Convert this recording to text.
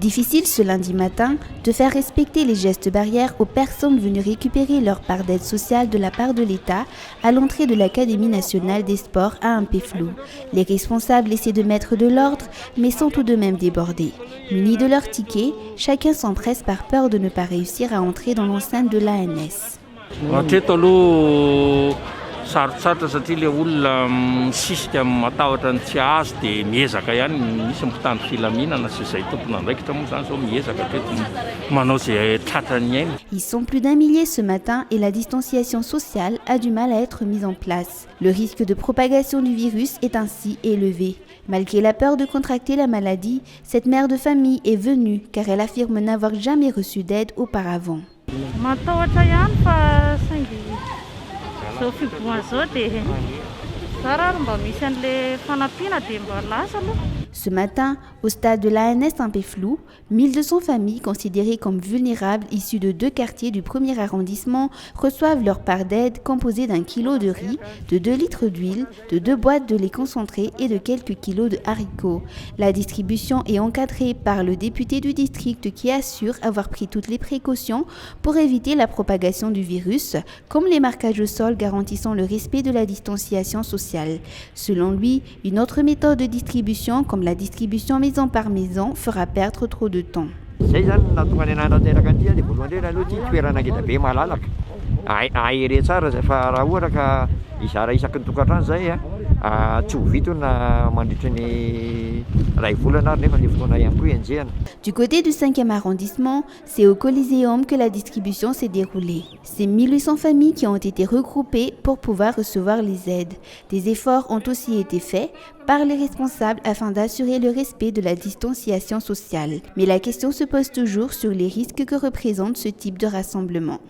Difficile ce lundi matin de faire respecter les gestes barrières aux personnes venues récupérer leur part d'aide sociale de la part de l'État à l'entrée de l'Académie nationale des sports à Ampeflou. Les responsables essaient de mettre de l'ordre, mais sont tout de même débordés. Munis de leur ticket, chacun s'empresse par peur de ne pas réussir à entrer dans l'enceinte de l'ANS. Sarotsatra satria le olona misisika matahotra ny tsy azo dia miezaka ihany misy mpitandro filaminana sy izay tompona andraikitra moa zany zao miezaka teto manao izay tratrany aina. Ils sont plus d'un millier ce matin et la distanciation sociale a du mal à être mise en place. Le risque de propagation du virus est ainsi élevé. Malgré la peur de contracter la maladie, cette mère de famille est venue car elle affirme n'avoir jamais reçu d'aide auparavant. Ce matin, au stade de l'ANS Ampeflou, 1200 familles considérées comme vulnérables issues de 2 quartiers du 1er arrondissement reçoivent leur part d'aide composée d'1 kilo de riz, de 2 litres d'huile, de 2 boîtes de lait concentré et de quelques kilos de haricots. La distribution est encadrée par le député du district qui assure avoir pris toutes les précautions pour éviter la propagation du virus, comme les marquages au sol garantissant le respect de la distanciation sociale. Selon lui, une autre méthode de distribution, comme la distribution maison par maison, fera perdre trop de temps. Du côté du 5e arrondissement, c'est au Coliseum que la distribution s'est déroulée. C'est 1800 familles qui ont été regroupées pour pouvoir recevoir les aides. Des efforts ont aussi été faits par les responsables afin d'assurer le respect de la distanciation sociale. Mais la question se pose toujours sur les risques que représente ce type de rassemblement.